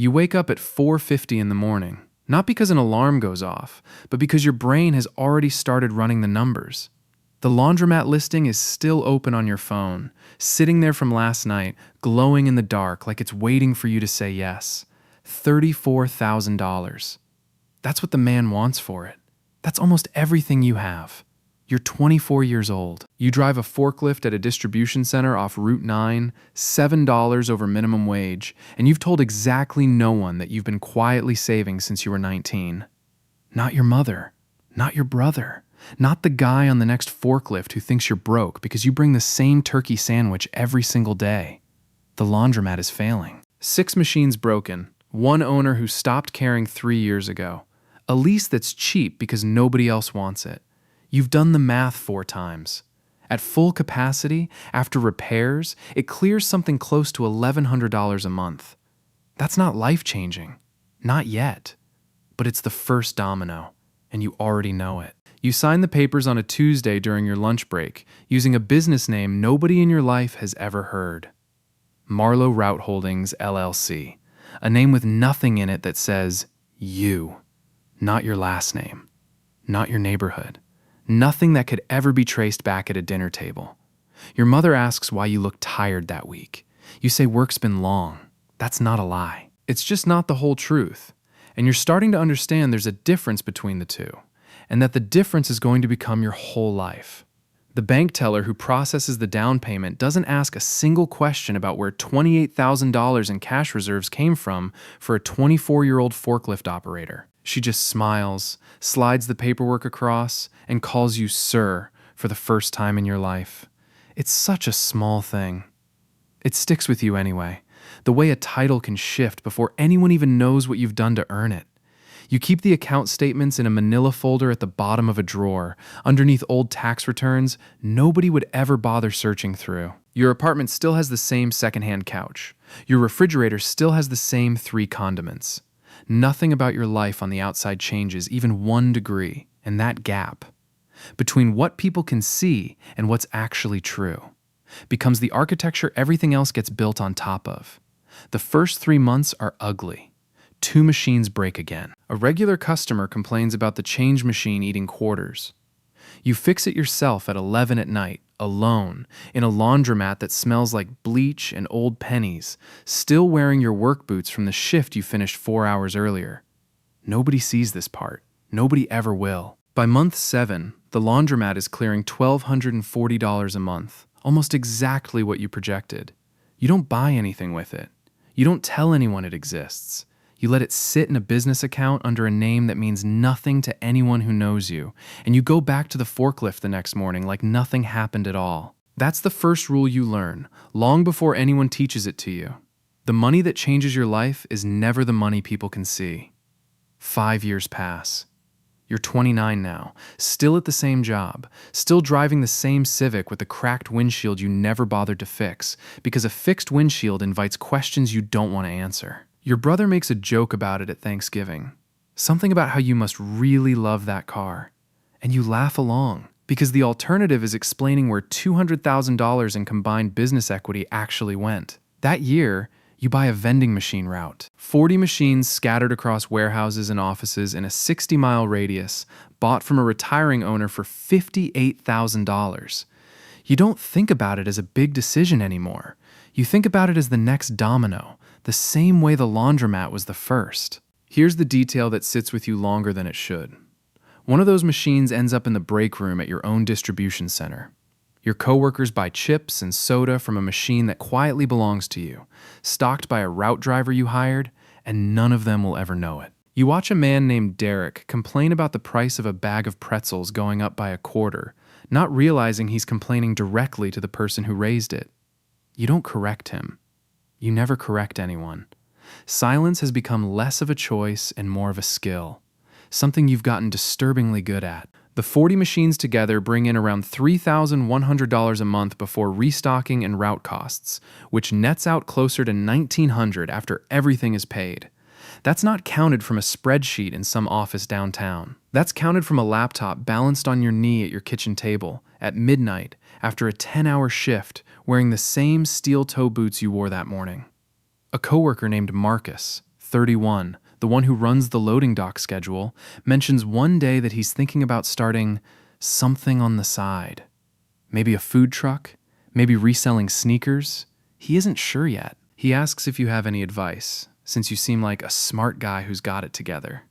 You wake up at 4:50 in the morning, not because an alarm goes off, but because your brain has already started running the numbers. The laundromat listing is still open on your phone, sitting there from last night, glowing in the dark like it's waiting for you to say yes. $34,000. That's what the man wants for it. That's almost everything you have. You're 24 years old. You drive a forklift at a distribution center off Route 9, $7 over minimum wage, and you've told exactly no one that you've been quietly saving since you were 19. Not your mother, not your brother, not the guy on the next forklift who thinks you're broke because you bring the same turkey sandwich every single day. The laundromat is failing. 6 machines broken, one owner who stopped caring 3 years ago. A lease that's cheap because nobody else wants it. You've done the math 4 times. At full capacity, after repairs, it clears something close to $1,100 a month. That's not life-changing. Not yet. But it's the first domino, and you already know it. You sign the papers on a Tuesday during your lunch break, using a business name nobody in your life has ever heard. Marlowe Route Holdings, LLC. A name with nothing in it that says you. Not your last name. Not your neighborhood. Nothing that could ever be traced back at a dinner table. Your mother asks why you look tired that week. You say work's been long. That's not a lie. It's just not the whole truth. And you're starting to understand there's a difference between the two, and that the difference is going to become your whole life. The bank teller who processes the down payment doesn't ask a single question about where $28,000 in cash reserves came from for a 24-year-old forklift operator. She just smiles, slides the paperwork across, and calls you sir for the first time in your life. It's such a small thing. It sticks with you anyway, the way a title can shift before anyone even knows what you've done to earn it. You keep the account statements in a manila folder at the bottom of a drawer, underneath old tax returns nobody would ever bother searching through. Your apartment still has the same secondhand couch. Your refrigerator still has the same 3 condiments. Nothing about your life on the outside changes even 1 degree, and that gap between what people can see and what's actually true becomes the architecture everything else gets built on top of. The first 3 months are ugly. 2 machines break again. A regular customer complains about the change machine eating quarters. You fix it yourself at 11 at night, alone, in a laundromat that smells like bleach and old pennies, still wearing your work boots from the shift you finished 4 hours earlier. Nobody sees this part. Nobody ever will. By month 7, the laundromat is clearing $1,240 a month, almost exactly what you projected. You don't buy anything with it. You don't tell anyone it exists. You let it sit in a business account under a name that means nothing to anyone who knows you, and you go back to the forklift the next morning like nothing happened at all. That's the first rule you learn, long before anyone teaches it to you. The money that changes your life is never the money people can see. 5 years pass. You're 29 now, still at the same job, still driving the same Civic with the cracked windshield you never bothered to fix, because a fixed windshield invites questions you don't want to answer. Your brother makes a joke about it at Thanksgiving. Something about how you must really love that car. And you laugh along, because the alternative is explaining where $200,000 in combined business equity actually went. That year, you buy a vending machine route. 40 machines scattered across warehouses and offices in a 60-mile radius, bought from a retiring owner for $58,000. You don't think about it as a big decision anymore. You think about it as the next domino, the same way the laundromat was the first. Here's the detail that sits with you longer than it should. One of those machines ends up in the break room at your own distribution center. Your coworkers buy chips and soda from a machine that quietly belongs to you, stocked by a route driver you hired, and none of them will ever know it. You watch a man named Derek complain about the price of a bag of pretzels going up by a quarter, not realizing he's complaining directly to the person who raised it. You don't correct him. You never correct anyone. Silence has become less of a choice and more of a skill, something you've gotten disturbingly good at. The 40 machines together bring in around $3,100 a month before restocking and route costs, which nets out closer to $1,900 after everything is paid. That's not counted from a spreadsheet in some office downtown. That's counted from a laptop balanced on your knee at your kitchen table at midnight after a 10-hour shift, wearing the same steel toe boots you wore that morning. A coworker named Marcus, 31, the one who runs the loading dock schedule, mentions one day that he's thinking about starting something on the side. Maybe a food truck, maybe reselling sneakers. He isn't sure yet. He asks if you have any advice, since you seem like a smart guy who's got it together.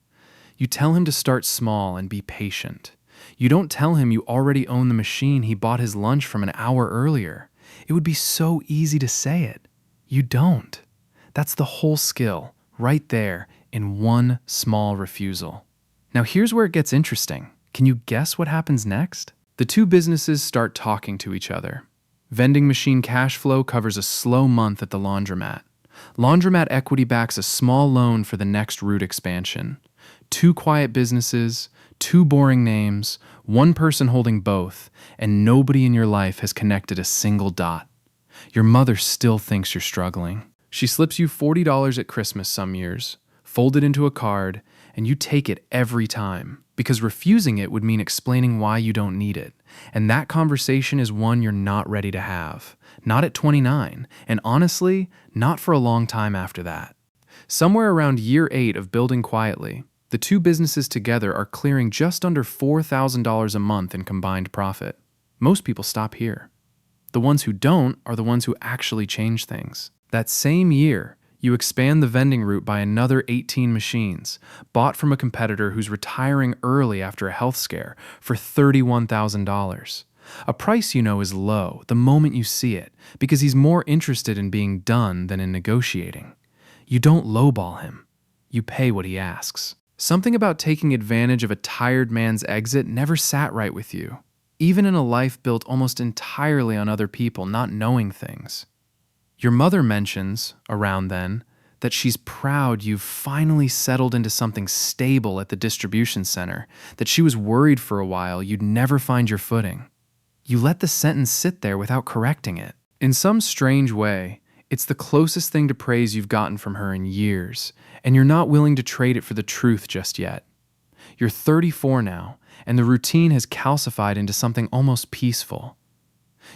You tell him to start small and be patient. You don't tell him you already own the machine he bought his lunch from an hour earlier. It would be so easy to say it. You don't. That's the whole skill, right there, in one small refusal. Now here's where it gets interesting. Can you guess what happens next? The two businesses start talking to each other. Vending machine cash flow covers a slow month at the laundromat. Laundromat equity backs a small loan for the next route expansion. Two quiet businesses, two boring names, one person holding both, and nobody in your life has connected a single dot. Your mother still thinks you're struggling. She slips you $40 at Christmas some years, fold it into a card, and you take it every time, because refusing it would mean explaining why you don't need it. And that conversation is one you're not ready to have. Not at 29, and honestly, not for a long time after that. Somewhere around year 8 of building quietly, the two businesses together are clearing just under $4,000 a month in combined profit. Most people stop here. The ones who don't are the ones who actually change things. That same year, you expand the vending route by another 18 machines, bought from a competitor who's retiring early after a health scare for $31,000. A price you know is low the moment you see it, because he's more interested in being done than in negotiating. You don't lowball him. You pay what he asks. Something about taking advantage of a tired man's exit never sat right with you, even in a life built almost entirely on other people not knowing things. Your mother mentions, around then, that she's proud you've finally settled into something stable at the distribution center, that she was worried for a while you'd never find your footing. You let the sentence sit there without correcting it. In some strange way, it's the closest thing to praise you've gotten from her in years, and you're not willing to trade it for the truth just yet. You're 34 now, and the routine has calcified into something almost peaceful.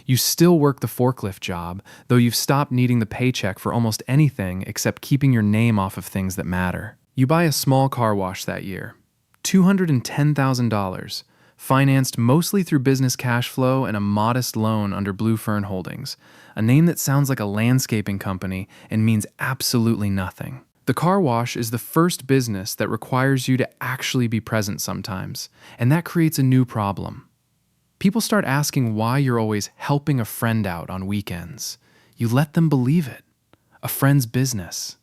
You still work the forklift job, though you've stopped needing the paycheck for almost anything except keeping your name off of things that matter. You buy a small car wash that year, $210,000, financed mostly through business cash flow and a modest loan under Blue Fern Holdings, a name that sounds like a landscaping company and means absolutely nothing. The car wash is the first business that requires you to actually be present sometimes, and that creates a new problem. People start asking why you're always helping a friend out on weekends. You let them believe it. A friend's business.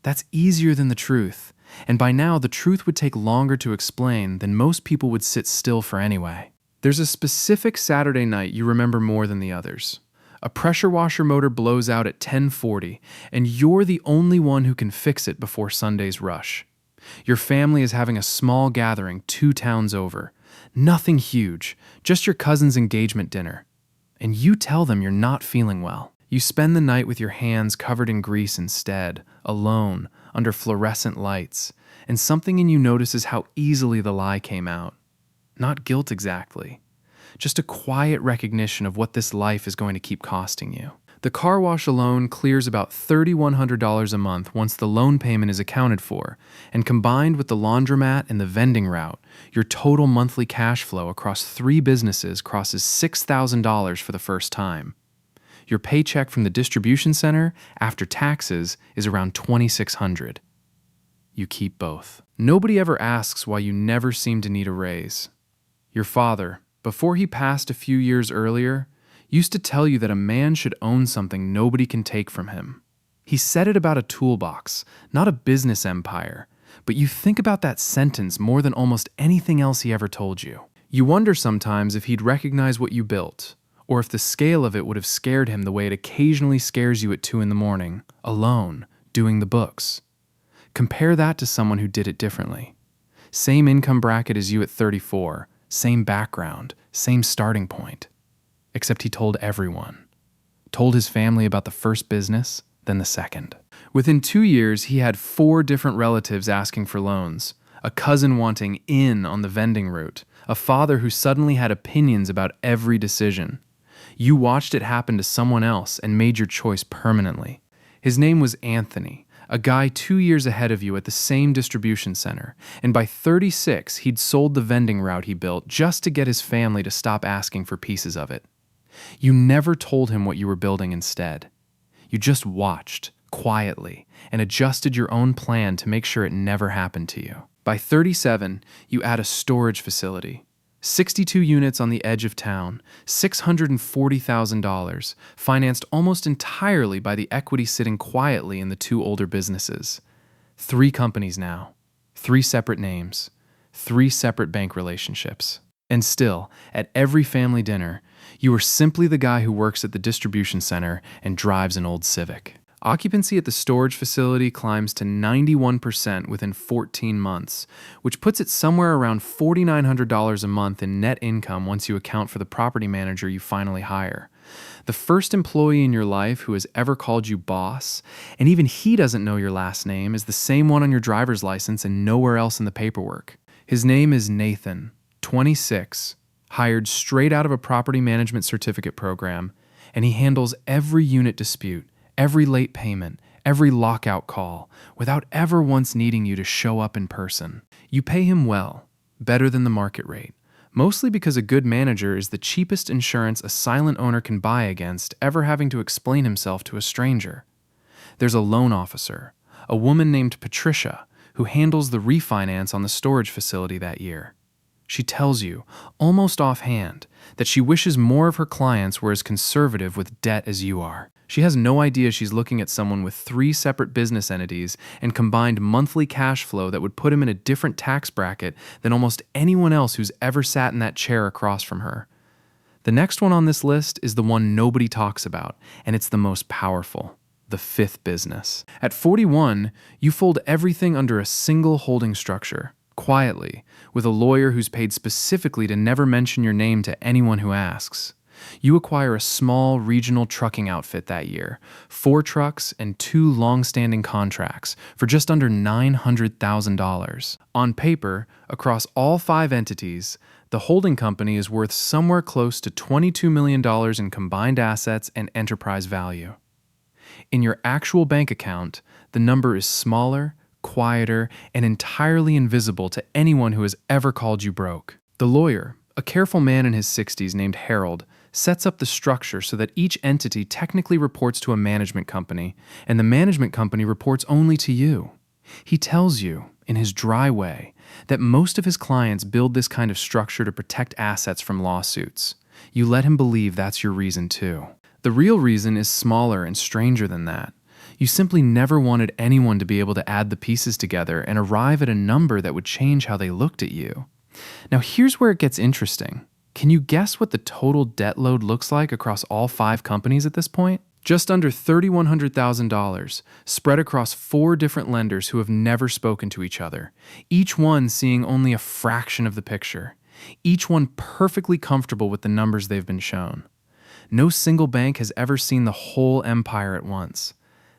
That's easier than the truth, and by now the truth would take longer to explain than most people would sit still for anyway. There's a specific Saturday night you remember more than the others. A pressure washer motor blows out at 10:40, and you're the only one who can fix it before Sunday's rush. Your family is having a small gathering 2 towns over. Nothing huge, just your cousin's engagement dinner. And you tell them you're not feeling well. You spend the night with your hands covered in grease instead, alone, under fluorescent lights, and something in you notices how easily the lie came out. Not guilt exactly. Just a quiet recognition of what this life is going to keep costing you. The car wash alone clears about $3,100 a month once the loan payment is accounted for, and combined with the laundromat and the vending route, your total monthly cash flow across 3 businesses crosses $6,000 for the first time. Your paycheck from the distribution center, after taxes, is around $2,600. You keep both. Nobody ever asks why you never seem to need a raise. Your father, before he passed a few years earlier, used to tell you that a man should own something nobody can take from him. He said it about a toolbox, not a business empire, but you think about that sentence more than almost anything else he ever told you. You wonder sometimes if he'd recognize what you built, or if the scale of it would have scared him the way it occasionally scares you at 2 a.m, alone, doing the books. Compare that to someone who did it differently. Same income bracket as you at 34, same background, same starting point. Except he told everyone. Told his family about the first business, then the second. Within 2 years, he had 4 different relatives asking for loans, a cousin wanting in on the vending route, a father who suddenly had opinions about every decision. You watched it happen to someone else and made your choice permanently. His name was Anthony, A guy 2 years ahead of you at the same distribution center, and by 36, he'd sold the vending route he built just to get his family to stop asking for pieces of it. You never told him what you were building instead. You just watched, quietly, and adjusted your own plan to make sure it never happened to you. By 37, you add a storage facility. 62 units on the edge of town, $640,000, financed almost entirely by the equity sitting quietly in the two older businesses. 3 companies now, 3 separate names, 3 separate bank relationships. And still, at every family dinner, you are simply the guy who works at the distribution center and drives an old Civic. Occupancy at the storage facility climbs to 91% within 14 months, which puts it somewhere around $4,900 a month in net income once you account for the property manager you finally hire. The first employee in your life who has ever called you boss, and even he doesn't know your last name, is the same one on your driver's license and nowhere else in the paperwork. His name is Nathan, 26, hired straight out of a property management certificate program, and he handles every unit dispute, every late payment, every lockout call, without ever once needing you to show up in person. You pay him well, better than the market rate, mostly because a good manager is the cheapest insurance a silent owner can buy against ever having to explain himself to a stranger. There's a loan officer, a woman named Patricia, who handles the refinance on the storage facility that year. She tells you, almost offhand, that she wishes more of her clients were as conservative with debt as you are. She has no idea she's looking at someone with 3 separate business entities and combined monthly cash flow that would put him in a different tax bracket than almost anyone else who's ever sat in that chair across from her. The next one on this list is the one nobody talks about, and it's the most powerful, the 5th business. At 41, you fold everything under a single holding structure, quietly, with a lawyer who's paid specifically to never mention your name to anyone who asks. You acquire a small regional trucking outfit that year, 4 trucks and 2 long-standing contracts for just under $900,000. On paper, across all 5 entities, the holding company is worth somewhere close to $22 million in combined assets and enterprise value. In your actual bank account, the number is smaller, quieter, and entirely invisible to anyone who has ever called you broke. The lawyer, a careful man in his 60s named Harold, sets up the structure so that each entity technically reports to a management company, and the management company reports only to you. He tells you, in his dry way, that most of his clients build this kind of structure to protect assets from lawsuits. You let him believe that's your reason too. The real reason is smaller and stranger than that. You simply never wanted anyone to be able to add the pieces together and arrive at a number that would change how they looked at you. Now here's where it gets interesting. Can you guess what the total debt load looks like across all 5 companies at this point? Just under $3,100,000, spread across 4 different lenders who have never spoken to each other, each one seeing only a fraction of the picture, each one perfectly comfortable with the numbers they've been shown. No single bank has ever seen the whole empire at once.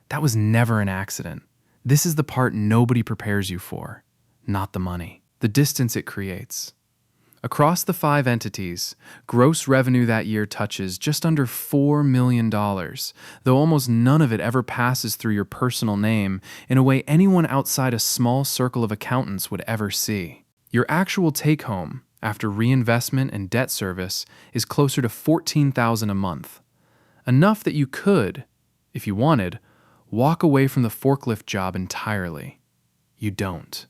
That was never an accident. This is the part nobody prepares you for, not the money, the distance it creates. Across the 5 entities, gross revenue that year touches just under $4 million, though almost none of it ever passes through your personal name in a way anyone outside a small circle of accountants would ever see. Your actual take-home, after reinvestment and debt service, is closer to $14,000 a month. Enough that you could, if you wanted, walk away from the forklift job entirely. You don't.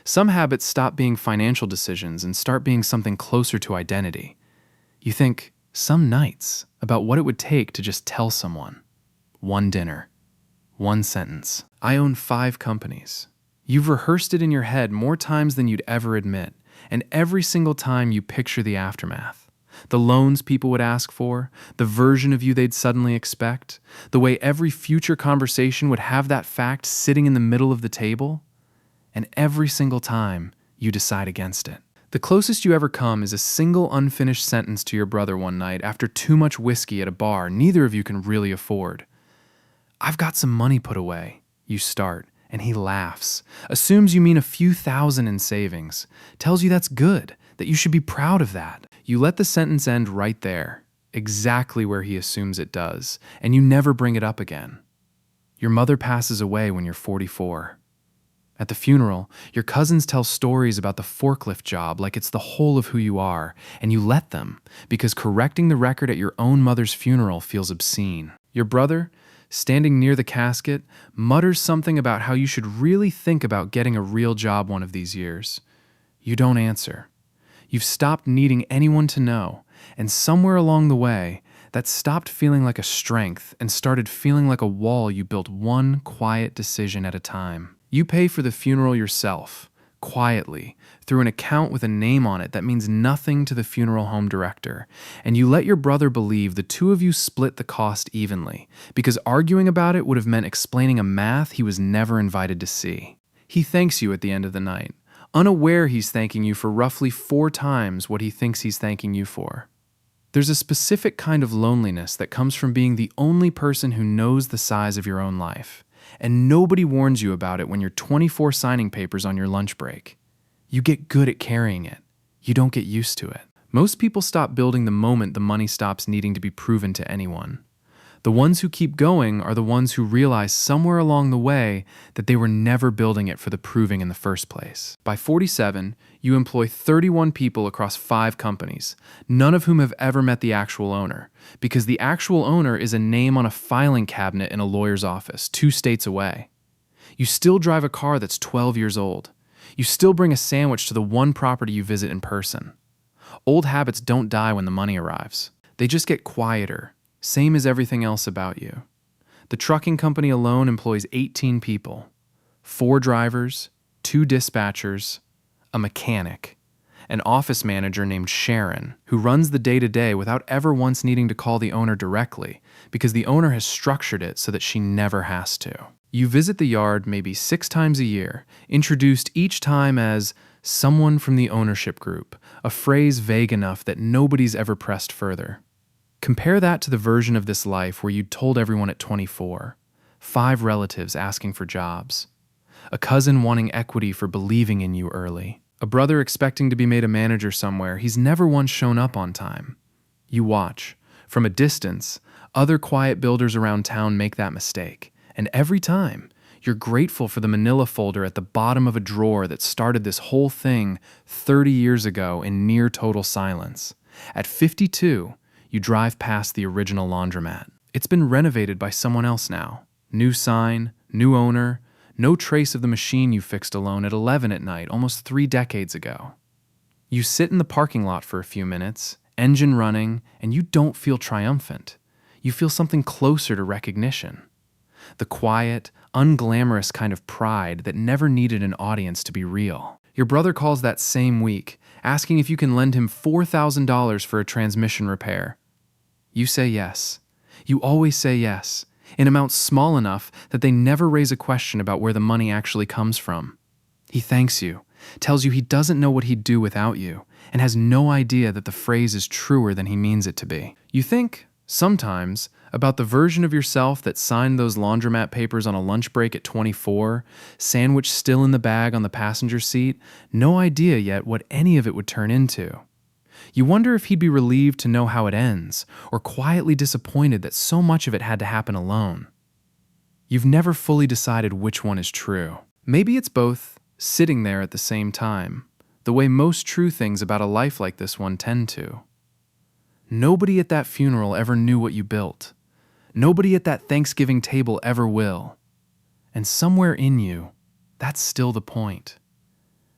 Some habits stop being financial decisions and start being something closer to identity. You think, some nights, about what it would take to just tell someone. 1 dinner. 1 sentence. I own 5 companies. You've rehearsed it in your head more times than you'd ever admit, and every single time you picture the aftermath. The loans people would ask for, the version of you they'd suddenly expect, the way every future conversation would have that fact sitting in the middle of the table. And every single time, you decide against it. The closest you ever come is a single unfinished sentence to your brother one night after too much whiskey at a bar neither of you can really afford. I've got some money put away, you start, and he laughs, assumes you mean a few thousand in savings, tells you that's good, that you should be proud of that. You let the sentence end right there, exactly where he assumes it does, and you never bring it up again. Your mother passes away when you're 44. At the funeral, your cousins tell stories about the forklift job like it's the whole of who you are, and you let them, because correcting the record at your own mother's funeral feels obscene. Your brother, standing near the casket, mutters something about how you should really think about getting a real job one of these years. You don't answer. You've stopped needing anyone to know, and somewhere along the way, that stopped feeling like a strength and started feeling like a wall you built one quiet decision at a time. You pay for the funeral yourself, quietly, through an account with a name on it that means nothing to the funeral home director, and you let your brother believe the two of you split the cost evenly, because arguing about it would have meant explaining a math he was never invited to see. He thanks you at the end of the night, unaware he's thanking you for roughly 4 times what he thinks he's thanking you for. There's a specific kind of loneliness that comes from being the only person who knows the size of your own life. And nobody warns you about it when you're 24 signing papers on your lunch break. You get good at carrying it. You don't get used to it. Most people stop building the moment the money stops needing to be proven to anyone. The ones who keep going are the ones who realize somewhere along the way that they were never building it for the proving in the first place. By 47, you employ 31 people across 5 companies, none of whom have ever met the actual owner, because the actual owner is a name on a filing cabinet in a lawyer's office 2 states away. You still drive a car that's 12 years old. You still bring a sandwich to the one property you visit in person. Old habits don't die when the money arrives. They just get quieter. Same as everything else about you. The trucking company alone employs 18 people, 4 drivers, 2 dispatchers, a mechanic, an office manager named Sharon, who runs the day-to-day without ever once needing to call the owner directly, because the owner has structured it so that she never has to. You visit the yard maybe 6 times a year, introduced each time as someone from the ownership group, a phrase vague enough that nobody's ever pressed further. Compare that to the version of this life where you'd told everyone at 24, 5 relatives asking for jobs, a cousin wanting equity for believing in you early, a brother expecting to be made a manager somewhere he's never once shown up on time. You watch. From a distance, other quiet builders around town make that mistake, and every time, you're grateful for the manila folder at the bottom of a drawer that started this whole thing 30 years ago in near total silence. At 52, you drive past the original laundromat. It's been renovated by someone else now. New sign, new owner, no trace of the machine you fixed alone at 11 at night almost 3 decades ago. You sit in the parking lot for a few minutes, engine running, and you don't feel triumphant. You feel something closer to recognition. The quiet, unglamorous kind of pride that never needed an audience to be real. Your brother calls that same week, asking if you can lend him $4,000 for a transmission repair. You say yes. You always say yes, in amounts small enough that they never raise a question about where the money actually comes from. He thanks you, tells you he doesn't know what he'd do without you, and has no idea that the phrase is truer than he means it to be. You think, sometimes, about the version of yourself that signed those laundromat papers on a lunch break at 24, sandwich still in the bag on the passenger seat, no idea yet what any of it would turn into. You wonder if he'd be relieved to know how it ends, or quietly disappointed that so much of it had to happen alone. You've never fully decided which one is true. Maybe it's both, sitting there at the same time, the way most true things about a life like this one tend to. Nobody at that funeral ever knew what you built. Nobody at that Thanksgiving table ever will. And somewhere in you, that's still the point.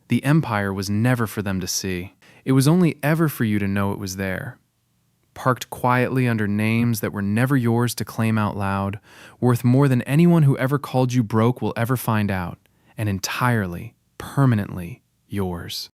The empire was never for them to see. It was only ever for you to know it was there. Parked quietly under names that were never yours to claim out loud, worth more than anyone who ever called you broke will ever find out, and entirely, permanently yours.